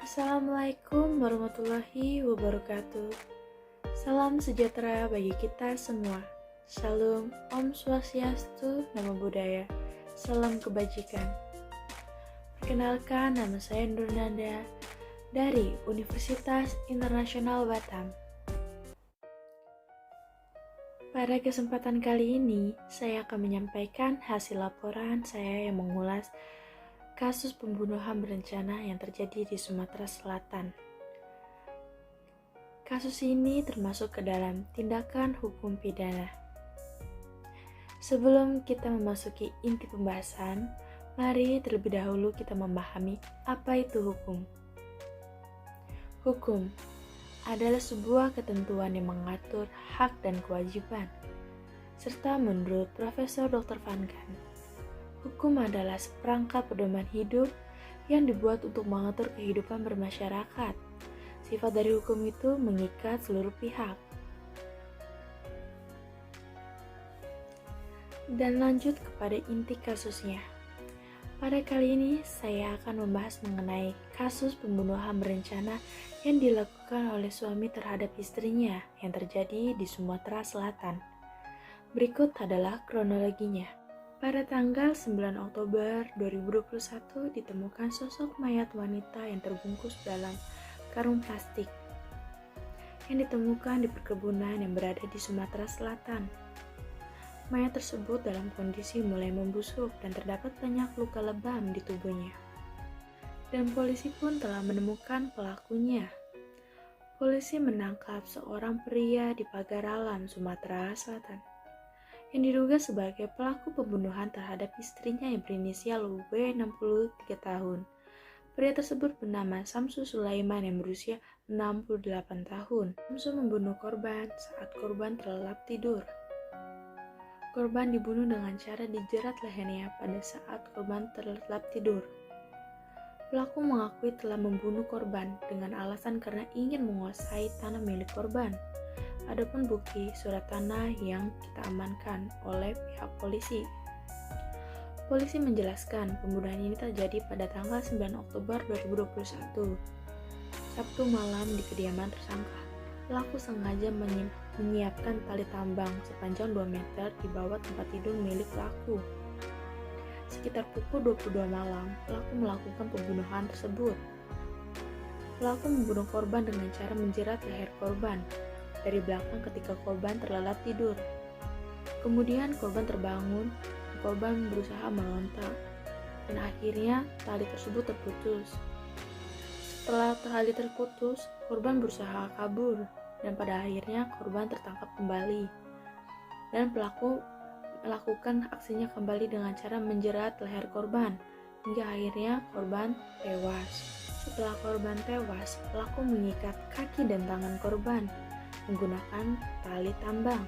Assalamualaikum warahmatullahi wabarakatuh. Salam sejahtera bagi kita semua. Shalom, Om Swastiastu, Namo Buddhaya. Salam kebajikan. Perkenalkan, nama saya Nurnanda dari Universitas Internasional Batam. Pada kesempatan kali ini, saya akan menyampaikan hasil laporan saya yang mengulas kasus pembunuhan berencana yang terjadi di Sumatera Selatan. Kasus ini termasuk ke dalam tindakan hukum pidana. Sebelum kita memasuki inti pembahasan, mari terlebih dahulu kita memahami apa itu hukum. Hukum adalah sebuah ketentuan yang mengatur hak dan kewajiban, serta menurut Profesor Dr. Van Gaan, hukum adalah seperangkat pedoman hidup yang dibuat untuk mengatur kehidupan bermasyarakat. Sifat dari hukum itu mengikat seluruh pihak. Dan lanjut kepada inti kasusnya. Pada kali ini saya akan membahas mengenai kasus pembunuhan berencana yang dilakukan oleh suami terhadap istrinya yang terjadi di Sumatera Selatan. Berikut adalah kronologinya. Pada tanggal 9 Oktober 2021 ditemukan sosok mayat wanita yang terbungkus dalam karung plastik yang ditemukan di perkebunan yang berada di Sumatera Selatan. Mayat tersebut dalam kondisi mulai membusuk dan terdapat banyak luka lebam di tubuhnya. Dan polisi pun telah menemukan pelakunya. Polisi menangkap seorang pria di Pagaralam, Sumatera Selatan, yang diduga sebagai pelaku pembunuhan terhadap istrinya yang berinisial W 63 tahun. Pria tersebut bernama Samsu Sulaiman yang berusia 68 tahun. Samsu membunuh korban saat korban terlelap tidur. Korban dibunuh dengan cara dijerat lehernya pada saat korban terlelap tidur. Pelaku mengakui telah membunuh korban dengan alasan karena ingin menguasai tanah milik korban. Adapun bukti surat tanah yang kita amankan oleh pihak polisi. Polisi menjelaskan pembunuhan ini terjadi pada tanggal 9 Oktober 2021, Sabtu malam di kediaman tersangka. Pelaku sengaja menyiapkan tali tambang sepanjang 2 meter di bawah tempat tidur milik pelaku. Sekitar pukul 22 malam, pelaku melakukan pembunuhan tersebut. Pelaku membunuh korban dengan cara menjerat leher korban dari belakang ketika korban terlelap tidur. Kemudian korban terbangun, korban berusaha meronta, dan akhirnya tali tersebut terputus. Setelah tali terputus, korban berusaha kabur, dan pada akhirnya korban tertangkap kembali. Dan pelaku melakukan aksinya kembali dengan cara menjerat leher korban, hingga akhirnya korban tewas. Setelah korban tewas, pelaku mengikat kaki dan tangan korban menggunakan tali tambang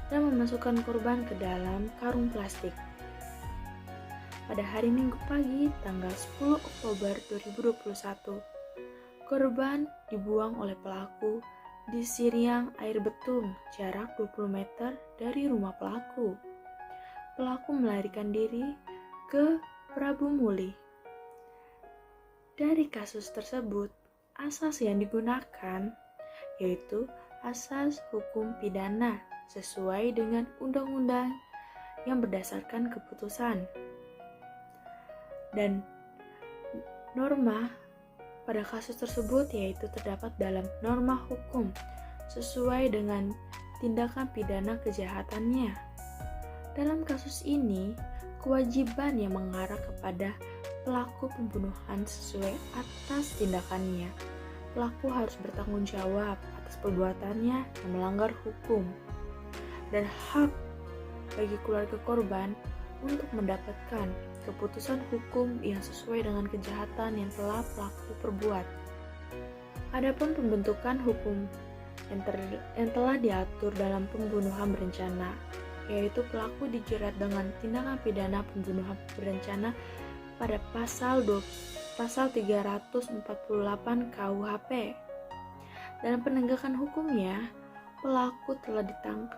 dan memasukkan korban ke dalam karung plastik. Pada hari Minggu pagi, tanggal 10 Oktober 2021, korban dibuang oleh pelaku di Siriang Air Betung, jarak 20 meter dari rumah pelaku. Pelaku melarikan diri ke Prabu Muli. Dari kasus tersebut, asas yang digunakan yaitu asas hukum pidana sesuai dengan undang-undang yang berdasarkan keputusan. Dan norma pada kasus tersebut yaitu terdapat dalam norma hukum sesuai dengan tindakan pidana kejahatannya. Dalam kasus ini, kewajiban yang mengarah kepada pelaku pembunuhan sesuai atas tindakannya. Pelaku harus bertanggung jawab atas perbuatannya yang melanggar hukum. Dan hak bagi keluarga korban untuk mendapatkan keputusan hukum yang sesuai dengan kejahatan yang telah pelaku perbuat. Adapun pembentukan hukum yang telah diatur dalam pembunuhan berencana, yaitu pelaku dijerat dengan tindakan pidana pembunuhan berencana pada pasal 348 KUHP. Dalam penegakan hukumnya, pelaku telah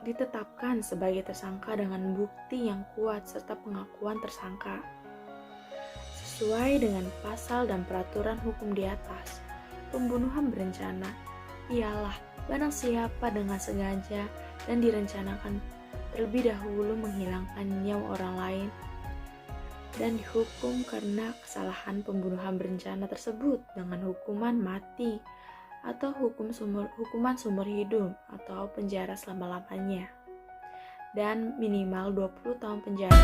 ditetapkan sebagai tersangka dengan bukti yang kuat serta pengakuan tersangka. Sesuai dengan pasal dan peraturan hukum di atas, pembunuhan berencana ialah barang siapa dengan sengaja dan direncanakan terlebih dahulu menghilangkan nyawa orang lain dan dihukum karena kesalahan pembunuhan berencana tersebut dengan hukuman mati atau hukuman seumur hidup atau penjara selama-lamanya dan minimal 20 tahun penjara.